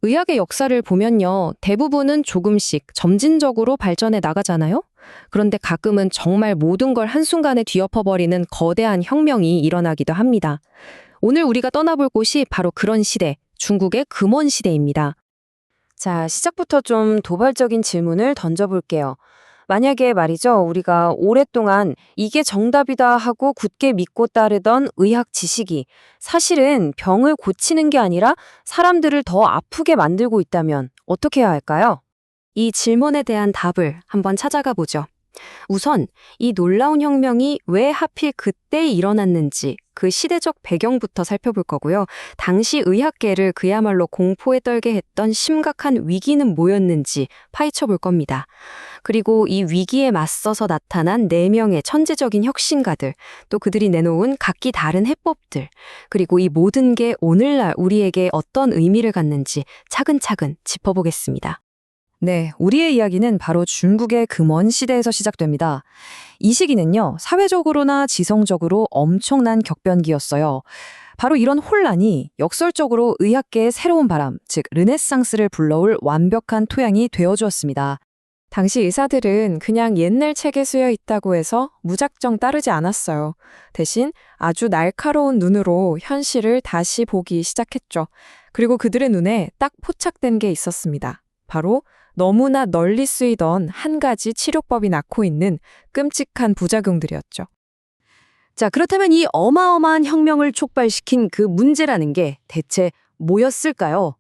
의학의 역사를 보면요, 대부분은 조금씩 점진적으로 발전해 나가잖아요? 그런데 가끔은 정말 모든 걸 한순간에 뒤엎어버리는 거대한 혁명이 일어나기도 합니다. 오늘 우리가 떠나볼 곳이 바로 그런 시대, 중국의 금원 시대입니다. 자, 시작부터 좀 도발적인 질문을 던져볼게요. 만약에 말이죠, 우리가 오랫동안 이게 정답이다 하고 굳게 믿고 따르던 의학 지식이 사실은 병을 고치는 게 아니라 사람들을 더 아프게 만들고 있다면 어떻게 해야 할까요? 이 질문에 대한 답을 한번 찾아가 보죠. 우선 이 놀라운 혁명이 왜 하필 그때 일어났는지 그 시대적 배경부터 살펴볼 거고요. 당시 의학계를 그야말로 공포에 떨게 했던 심각한 위기는 뭐였는지 파헤쳐 볼 겁니다. 그리고 이 위기에 맞서서 나타난 4명의 천재적인 혁신가들, 또 그들이 내놓은 각기 다른 해법들, 그리고 이 모든 게 오늘날 우리에게 어떤 의미를 갖는지 차근차근 짚어보겠습니다. 네, 우리의 이야기는 바로 중국의 금원 시대에서 시작됩니다. 이 시기는요, 사회적으로나 지성적으로 엄청난 격변기였어요. 바로 이런 혼란이 역설적으로 의학계의 새로운 바람, 즉 르네상스를 불러올 완벽한 토양이 되어주었습니다. 당시 의사들은 그냥 옛날 책에 쓰여 있다고 해서 무작정 따르지 않았어요. 대신 아주 날카로운 눈으로 현실을 다시 보기 시작했죠. 그리고 그들의 눈에 딱 포착된 게 있었습니다. 바로 너무나 널리 쓰이던 한 가지 치료법이 낳고 있는 끔찍한 부작용들이었죠. 자, 그렇다면 이 어마어마한 혁명을 촉발시킨 그 문제라는 게 대체 뭐였을까요?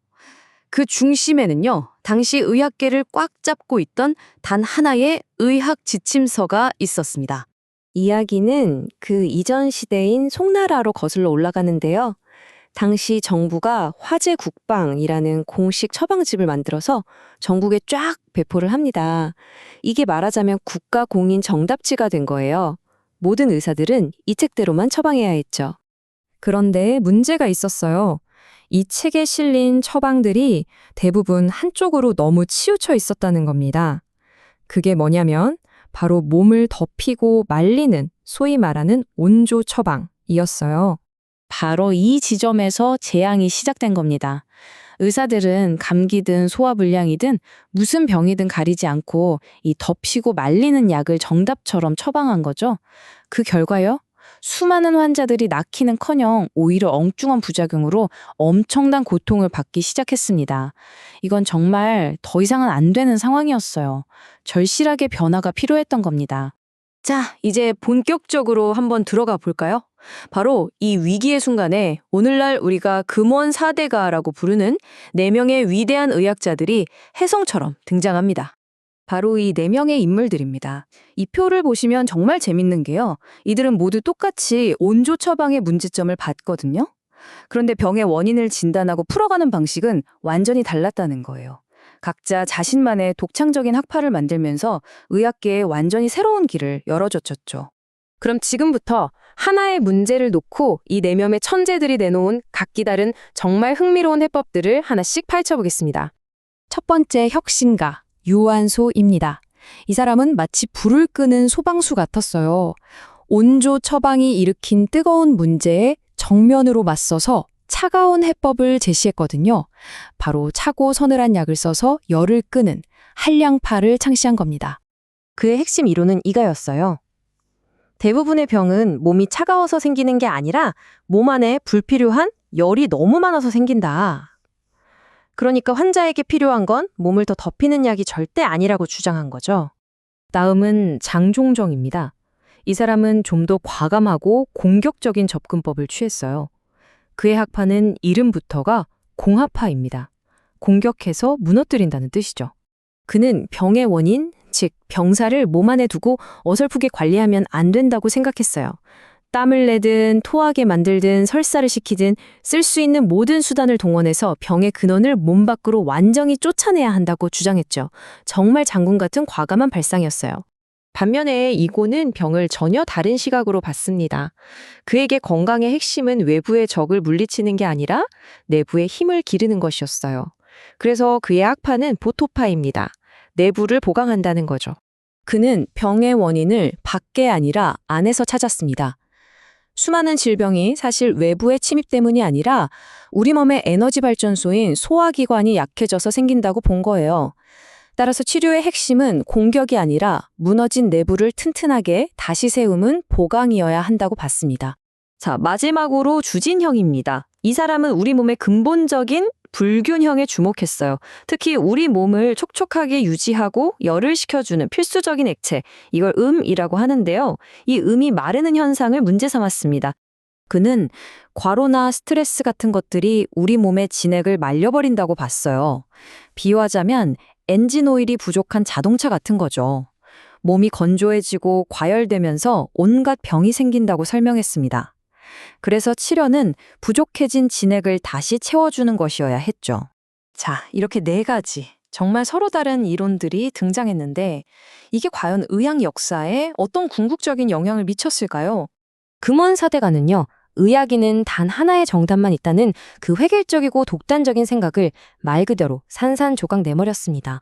그 중심에는요, 당시 의학계를 꽉 잡고 있던 단 하나의 의학 지침서가 있었습니다. 이야기는 그 이전 시대인 송나라로 거슬러 올라가는데요. 당시 정부가 화제국방이라는 공식 처방집을 만들어서 전국에 쫙 배포를 합니다. 이게 말하자면 국가 공인 정답지가 된 거예요. 모든 의사들은 이 책대로만 처방해야 했죠. 그런데 문제가 있었어요. 이 책에 실린 처방들이 대부분 한쪽으로 너무 치우쳐 있었다는 겁니다. 그게 뭐냐면 바로 몸을 덮이고 말리는 소위 말하는 온조 처방이었어요. 바로 이 지점에서 재앙이 시작된 겁니다. 의사들은 감기든 소화불량이든 무슨 병이든 가리지 않고 이 덮이고 말리는 약을 정답처럼 처방한 거죠. 그 결과요? 수많은 환자들이 낫기는커녕 오히려 엉뚱한 부작용으로 엄청난 고통을 받기 시작했습니다. 이건 정말 더 이상은 안 되는 상황이었어요. 절실하게 변화가 필요했던 겁니다. 자, 이제 본격적으로 한번 들어가 볼까요? 바로 이 위기의 순간에 오늘날 우리가 금원 4대가라고 부르는 4명의 위대한 의학자들이 혜성처럼 등장합니다. 바로 이 4명의 인물들입니다. 이 표를 보시면 정말 재밌는 게요. 이들은 모두 똑같이 온조 처방의 문제점을 봤거든요. 그런데 병의 원인을 진단하고 풀어가는 방식은 완전히 달랐다는 거예요. 각자 자신만의 독창적인 학파를 만들면서 의학계에 완전히 새로운 길을 열어줬죠. 그럼 지금부터 하나의 문제를 놓고 이 4명의 천재들이 내놓은 각기 다른 정말 흥미로운 해법들을 하나씩 파헤쳐보겠습니다. 첫 번째 혁신가, 유완소입니다. 이 사람은 마치 불을 끄는 소방수 같았어요. 온조 처방이 일으킨 뜨거운 문제에 정면으로 맞서서 차가운 해법을 제시했거든요. 바로 차고 서늘한 약을 써서 열을 끄는 한량파를 창시한 겁니다. 그의 핵심 이론은 이거였어요. 대부분의 병은 몸이 차가워서 생기는 게 아니라 몸 안에 불필요한 열이 너무 많아서 생긴다. 그러니까 환자에게 필요한 건 몸을 더 덮이는 약이 절대 아니라고 주장한 거죠. 다음은 장종정입니다. 이 사람은 좀 더 과감하고 공격적인 접근법을 취했어요. 그의 학파는 이름부터가 공합파입니다. 공격해서 무너뜨린다는 뜻이죠. 그는 병의 원인, 즉 병사를 몸 안에 두고 어설프게 관리하면 안 된다고 생각했어요. 땀을 내든 토하게 만들든 설사를 시키든 쓸 수 있는 모든 수단을 동원해서 병의 근원을 몸 밖으로 완전히 쫓아내야 한다고 주장했죠. 정말 장군 같은 과감한 발상이었어요. 반면에 이고는 병을 전혀 다른 시각으로 봤습니다. 그에게 건강의 핵심은 외부의 적을 물리치는 게 아니라 내부의 힘을 기르는 것이었어요. 그래서 그의 학파는 보토파입니다. 내부를 보강한다는 거죠. 그는 병의 원인을 밖에 아니라 안에서 찾았습니다. 수많은 질병이 사실 외부의 침입 때문이 아니라 우리 몸의 에너지 발전소인 소화기관이 약해져서 생긴다고 본 거예요. 따라서 치료의 핵심은 공격이 아니라 무너진 내부를 튼튼하게 다시 세우는 보강이어야 한다고 봤습니다. 자, 마지막으로 주진형입니다. 이 사람은 우리 몸의 근본적인 불균형에 주목했어요. 특히 우리 몸을 촉촉하게 유지하고 열을 식혀주는 필수적인 액체, 이걸 음이라고 하는데요. 이 음이 마르는 현상을 문제 삼았습니다. 그는 과로나 스트레스 같은 것들이 우리 몸의 진액을 말려버린다고 봤어요. 비유하자면 엔진 오일이 부족한 자동차 같은 거죠. 몸이 건조해지고 과열되면서 온갖 병이 생긴다고 설명했습니다. 그래서 치료는 부족해진 진액을 다시 채워주는 것이어야 했죠. 자, 이렇게 네 가지 정말 서로 다른 이론들이 등장했는데 이게 과연 의학 역사에 어떤 궁극적인 영향을 미쳤을까요? 금원 사대가는요. 의학에는 단 하나의 정답만 있다는 그 획일적이고 독단적인 생각을 말 그대로 산산조각 내버렸습니다.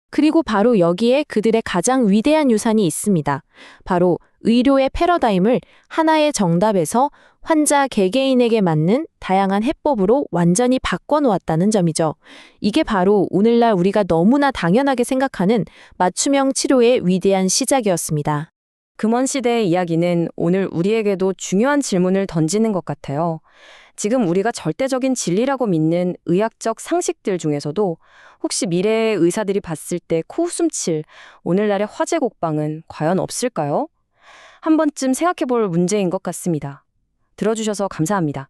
그리고 바로 여기에 그들의 가장 위대한 유산이 있습니다. 바로 의료의 패러다임을 하나의 정답에서 환자 개개인에게 맞는 다양한 해법으로 완전히 바꿔놓았다는 점이죠. 이게 바로 오늘날 우리가 너무나 당연하게 생각하는 맞춤형 치료의 위대한 시작이었습니다. 금원 시대의 이야기는 오늘 우리에게도 중요한 질문을 던지는 것 같아요. 지금 우리가 절대적인 진리라고 믿는 의학적 상식들 중에서도 혹시 미래의 의사들이 봤을 때 코웃음칠 오늘날의 화제 곡방은 과연 없을까요? 한 번쯤 생각해 볼 문제인 것 같습니다. 들어주셔서 감사합니다.